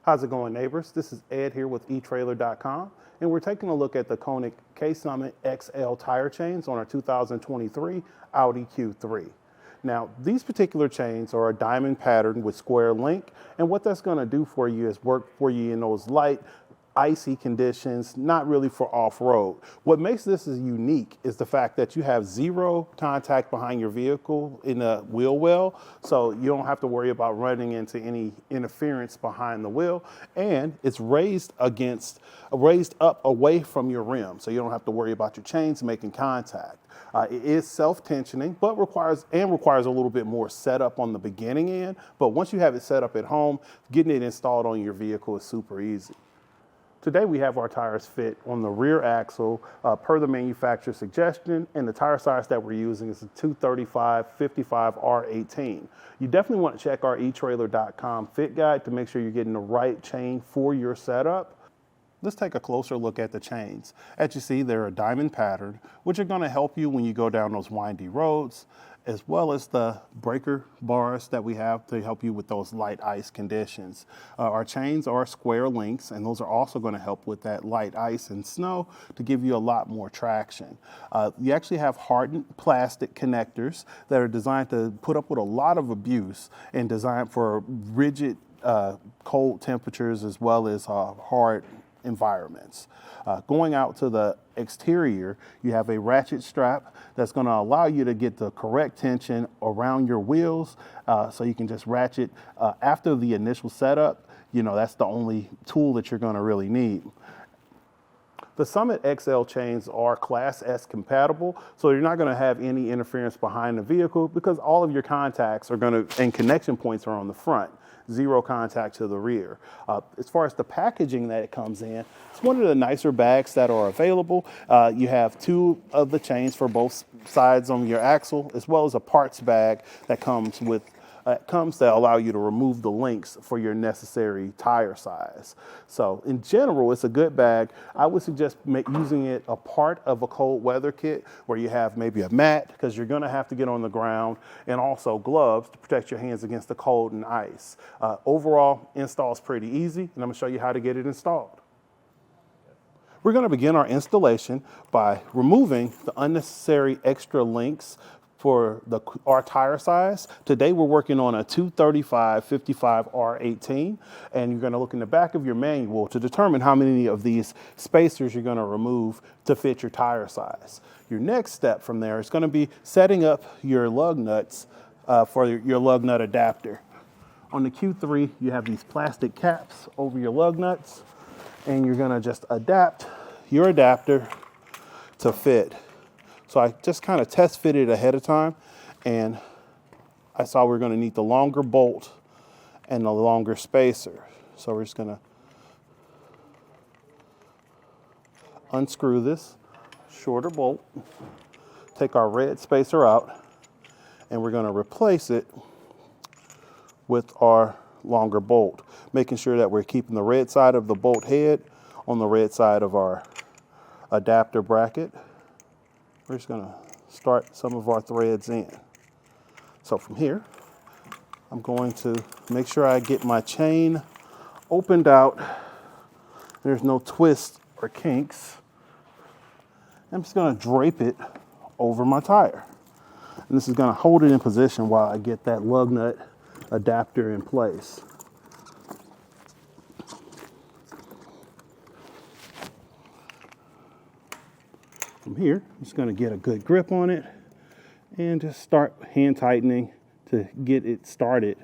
How's it going, neighbors? This is Ed here with etrailer.com, and we're taking a look at the Konig K-Summit XL tire chains on our 2023 Audi Q3. Now, these particular chains are a diamond pattern with square link, and what that's going to do for you is work for you in those light, icy conditions, not really for off-road. What makes this unique is the fact that you have zero contact behind your vehicle in the wheel well, so you don't have to worry about running into any interference behind the wheel, and it's raised up away from your rim, so you don't have to worry about your chains making contact. It is self-tensioning, but requires a little bit more setup on the beginning end, but once you have it set up at home, getting it installed on your vehicle is super easy. Today we have our tires fit on the rear axle per the manufacturer's suggestion, and the tire size that we're using is a 235/55R18. You definitely want to check our etrailer.com fit guide to make sure you're getting the right chain for your setup. Let's take a closer look at the chains. As you see, they're a diamond pattern, which are going to help you when you go down those windy roads, as well as the breaker bars that we have to help you with those light ice conditions. Our chains are square links, and those are also going to help with that light ice and snow to give you a lot more traction. You actually have hardened plastic connectors that are designed to put up with a lot of abuse and designed for rigid cold temperatures as well as hard environments. Going out to the exterior, you have a ratchet strap that's going to allow you to get the correct tension around your wheels, so you can just ratchet after the initial setup. You know, that's the only tool that you're going to really need. The Summit XL chains are Class S compatible, so you're not going to have any interference behind the vehicle because all of your contacts are going to, and connection points are on the front. Zero contact to the rear. As far as the packaging that it comes in, it's one of the nicer bags that are available. You have two of the chains for both sides on your axle, as well as a parts bag that comes to allow you to remove the links for your necessary tire size. So in general, it's a good bag. I would suggest using it a part of a cold weather kit where you have maybe a mat, because you're gonna have to get on the ground, and also gloves to protect your hands against the cold and ice. Overall, install is pretty easy, and I'm gonna show you how to get it installed. We're gonna begin our installation by removing the unnecessary extra links for our tire size. Today we're working on a 235/55R18, and you're going to look in the back of your manual to determine how many of these spacers you're going to remove to fit your tire size. Your next step from there is going to be setting up your lug nuts for your lug nut adapter. On the Q3, you have these plastic caps over your lug nuts, and you're going to just adapt your adapter to fit. So I just kind of test fitted ahead of time, and I saw we were going to need the longer bolt and the longer spacer. So we're just going to unscrew this shorter bolt, take our red spacer out, and we're going to replace it with our longer bolt, making sure that we're keeping the red side of the bolt head on the red side of our adapter bracket. We're just going to start some of our threads in. So from here, I'm going to make sure I get my chain opened out. There's no twists or kinks. I'm just going to drape it over my tire. And this is going to hold it in position while I get that lug nut adapter in place. From here, I'm just going to get a good grip on it and just start hand tightening to get it started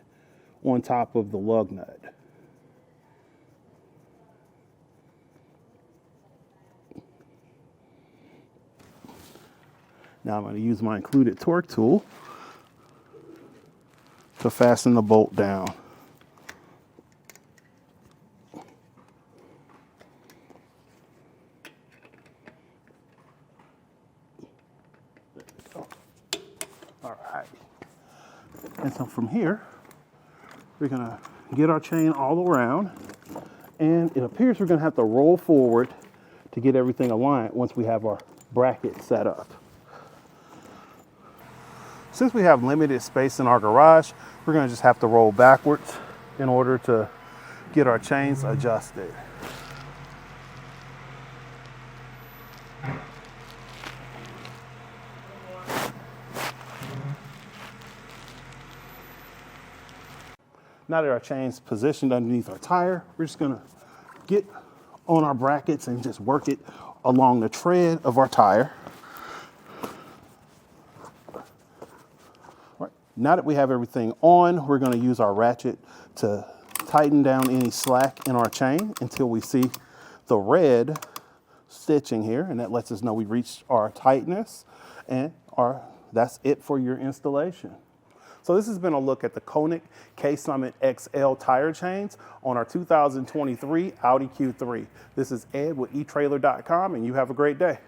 on top of the lug nut. Now I'm going to use my included torque tool to fasten the bolt down. All right, and so from here, we're gonna get our chain all around, and it appears we're gonna have to roll forward to get everything aligned once we have our bracket set up. Since we have limited space in our garage, we're gonna just have to roll backwards in order to get our chains adjusted. Now that our chain's positioned underneath our tire, we're just gonna get on our brackets and just work it along the tread of our tire. All right. Now that we have everything on, we're gonna use our ratchet to tighten down any slack in our chain until we see the red stitching here, and that lets us know we reached our tightness, and that's it for your installation. So this has been a look at the Konig K-Summit XL tire chains on our 2023 Audi Q3. This is Ed with etrailer.com, and you have a great day.